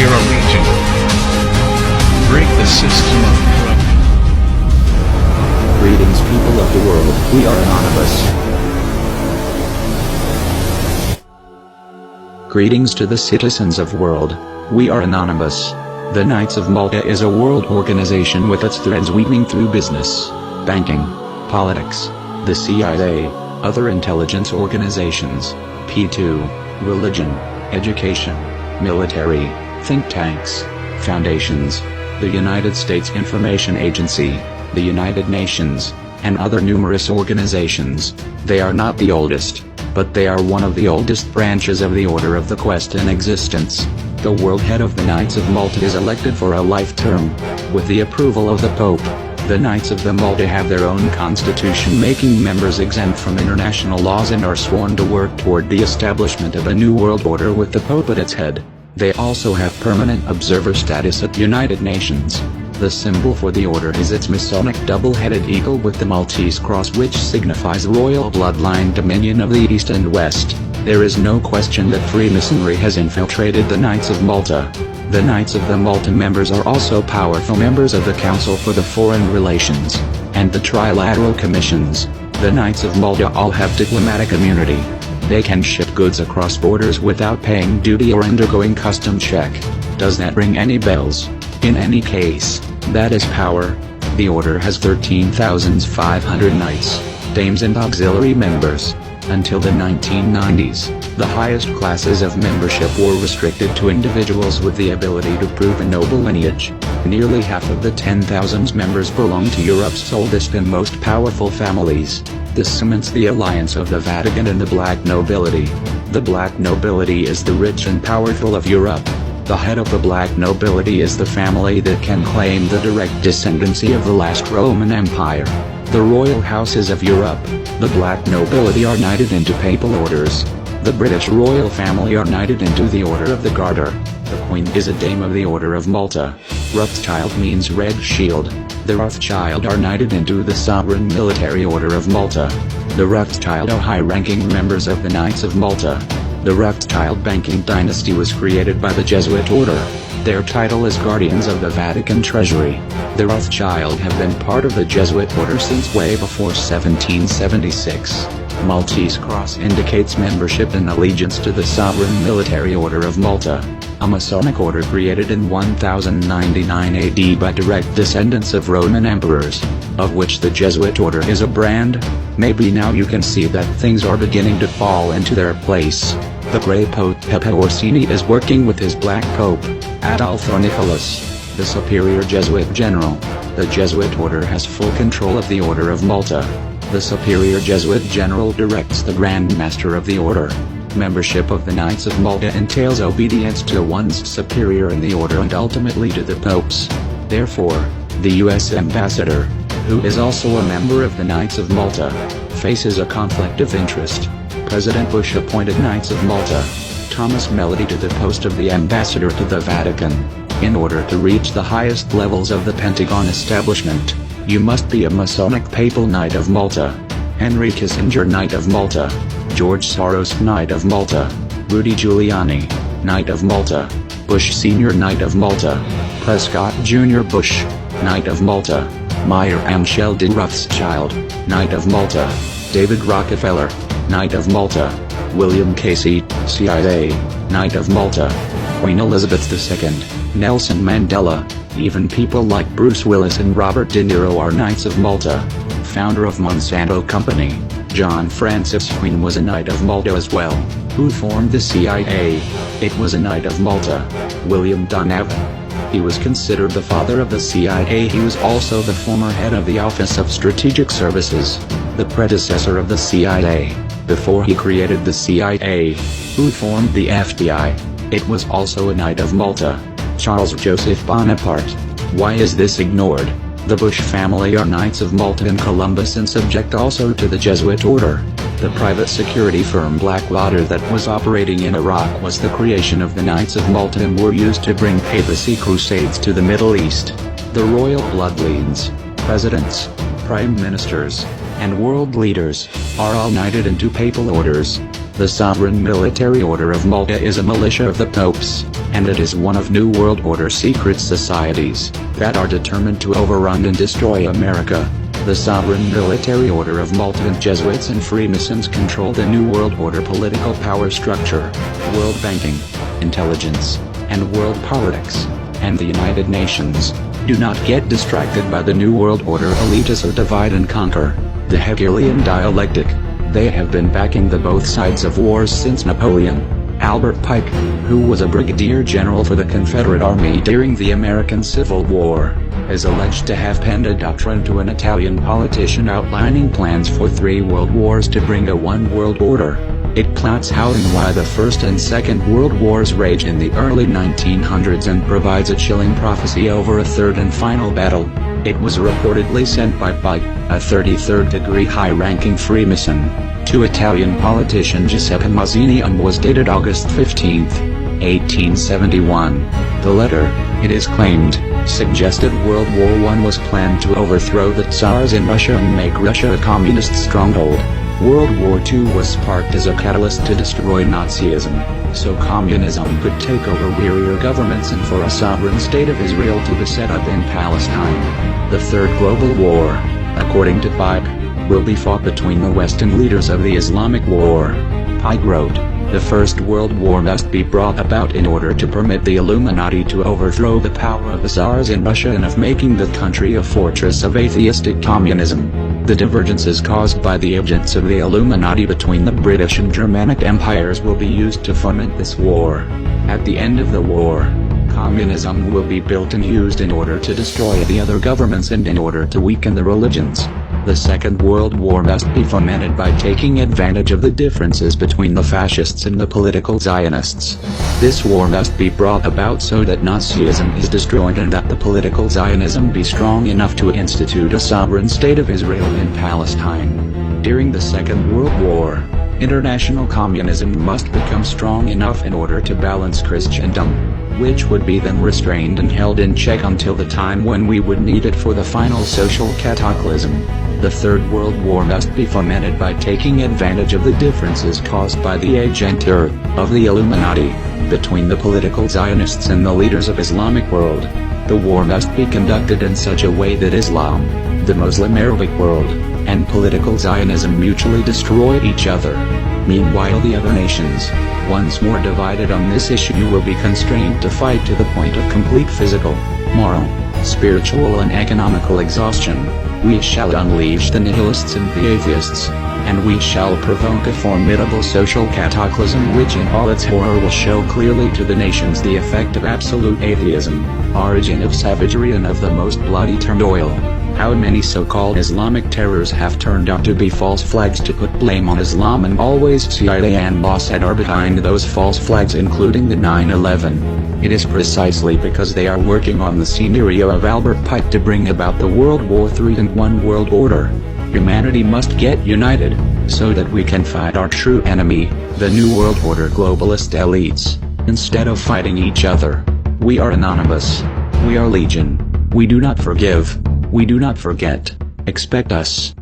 clear a region. Break the system of corruption. Greetings, people of the world, we are anonymous. Greetings to the citizens of world, we are anonymous. The Knights of Malta is a world organization with its threads weaving through business, banking, politics, the CIA, other intelligence organizations, P2, religion, education, military, think tanks, foundations, the United States Information Agency, the United Nations, and other numerous organizations. They are not the oldest, but they are one of the oldest branches of the Order of the Quest in existence. The world head of the Knights of Malta is elected for a life term, with the approval of the Pope. The Knights of the Malta have their own constitution, making members exempt from international laws and are sworn to work toward the establishment of a new world order with the Pope at its head. They also have permanent observer status at United Nations. The symbol for the order is its Masonic double-headed eagle with the Maltese cross, which signifies royal bloodline dominion of the East and West. There is no question that Freemasonry has infiltrated the Knights of Malta. The Knights of the Malta members are also powerful members of the Council for the Foreign Relations, and the Trilateral Commissions. The Knights of Malta all have diplomatic immunity. They can ship goods across borders without paying duty or undergoing custom check. Does that ring any bells? In any case, that is power. The order has 13,500 knights, dames and auxiliary members. Until the 1990s, the highest classes of membership were restricted to individuals with the ability to prove a noble lineage. Nearly half of the 10,000 members belong to Europe's oldest and most powerful families. This cements the alliance of the Vatican and the black nobility. The black nobility is the rich and powerful of Europe. The head of the black nobility is the family that can claim the direct descendancy of the last Roman Empire. The royal houses of Europe, the black nobility, are knighted into papal orders. The British royal family are knighted into the Order of the Garter. The Queen is a dame of the Order of Malta. Rothschild means red shield. The Rothschild are knighted into the Sovereign Military Order of Malta. The Rothschild are high-ranking members of the Knights of Malta. The Rothschild banking dynasty was created by the Jesuit order. Their title is Guardians of the Vatican Treasury. The Rothschild have been part of the Jesuit order since way before 1776. Maltese cross indicates membership and allegiance to the Sovereign Military Order of Malta, a Masonic order created in 1099 AD by direct descendants of Roman emperors, of which the Jesuit order is a brand. Maybe now you can see that things are beginning to fall into their place. The Grey Pope Pepe Orsini is working with his Black Pope, Adolfo Nicholas, the superior Jesuit general. The Jesuit order has full control of the Order of Malta. The superior Jesuit general directs the Grand Master of the order. Membership of the Knights of Malta entails obedience to one's superior in the order and ultimately to the popes. Therefore, the U.S. ambassador, who is also a member of the Knights of Malta, faces a conflict of interest. President Bush appointed Knights of Malta, Thomas Melody, to the post of the ambassador to the Vatican. In order to reach the highest levels of the Pentagon establishment, you must be a Masonic Papal Knight of Malta. Henry Kissinger, Knight of Malta. George Soros, Knight of Malta. Rudy Giuliani, Knight of Malta. Bush Sr., Knight of Malta. Prescott Jr. Bush, Knight of Malta. Meyer Amschel de Rothschild, Knight of Malta. David Rockefeller, Knight of Malta. William Casey, CIA, Knight of Malta. Queen Elizabeth II, Nelson Mandela. Even people like Bruce Willis and Robert De Niro are Knights of Malta. Founder of Monsanto Company, John Francis Quinn, was a Knight of Malta as well. Who formed the CIA? It was a Knight of Malta, William Donovan. He was considered the father of the CIA. He was also the former head of the Office of Strategic Services, the predecessor of the CIA, before he created the CIA. Who formed the FBI? It was also a Knight of Malta, Charles Joseph Bonaparte. Why is this ignored? The Bush family are Knights of Malta in Columbus and subject also to the Jesuit order. The private security firm Blackwater that was operating in Iraq was the creation of the Knights of Malta and were used to bring papacy crusades to the Middle East. The royal bloodlines, presidents, prime ministers, and world leaders are all knighted into papal orders. The Sovereign Military Order of Malta is a militia of the popes. and it is one of New World Order secret societies that are determined to overrun and destroy America. The sovereign military order of Malta and Jesuits and Freemasons control the New World Order political power structure, world banking, intelligence, and world politics, and the United Nations. Do not get distracted by the New World Order elitists of divide and conquer, the Hegelian dialectic. They have been backing the both sides of wars since Napoleon. Albert Pike, who was a brigadier general for the Confederate Army during the American Civil War, is alleged to have penned a doctrine to an Italian politician outlining plans for 3 world wars to bring a one world order. It plots how and why the First and Second World Wars rage in the early 1900s and provides a chilling prophecy over a third and final battle. It was reportedly sent by Pike, a 33rd degree high-ranking Freemason, to Italian politician Giuseppe Mazzini and was dated August 15, 1871. The letter, it is claimed, suggested World War I was planned to overthrow the Tsars in Russia and make Russia a communist stronghold. World War II was sparked as a catalyst to destroy Nazism, so communism could take over wearier governments and for a sovereign state of Israel to be set up in Palestine. The Third Global War, according to Pike, will be fought between the West and leaders of the Islamic war. Pike wrote, the First World War must be brought about in order to permit the Illuminati to overthrow the power of the Tsars in Russia and of making the country a fortress of atheistic communism. The divergences caused by the agents of the Illuminati between the British and Germanic empires will be used to foment this war. At the end of the war, communism will be built and used in order to destroy the other governments and in order to weaken the religions. The Second World War must be fomented by taking advantage of the differences between the fascists and the political Zionists. This war must be brought about so that Nazism is destroyed and that the political Zionism be strong enough to institute a sovereign state of Israel in Palestine. During the Second World War, international communism must become strong enough in order to balance Christendom, which would be then restrained and held in check until the time when we would need it for the final social cataclysm. The Third World War must be fomented by taking advantage of the differences caused by the agenter of the Illuminati between the political Zionists and the leaders of Islamic world. The war must be conducted in such a way that Islam, the Muslim Arabic world, and political Zionism mutually destroy each other. Meanwhile, the other nations, once more divided on this issue, will be constrained to fight to the point of complete physical, moral, spiritual and economical exhaustion. We shall unleash the nihilists and the atheists, and we shall provoke a formidable social cataclysm which in all its horror will show clearly to the nations the effect of absolute atheism, origin of savagery and of the most bloody turmoil. How many so-called Islamic terrors have turned out to be false flags to put blame on Islam, and always CIA and Mossad are behind those false flags, including the 9/11. It is precisely because they are working on the scenario of Albert Pike to bring about the World War III and one world order. Humanity must get united, so that we can fight our true enemy, the New World Order globalist elites, instead of fighting each other. We are anonymous. We are legion. We do not forgive. We do not forget. Expect us.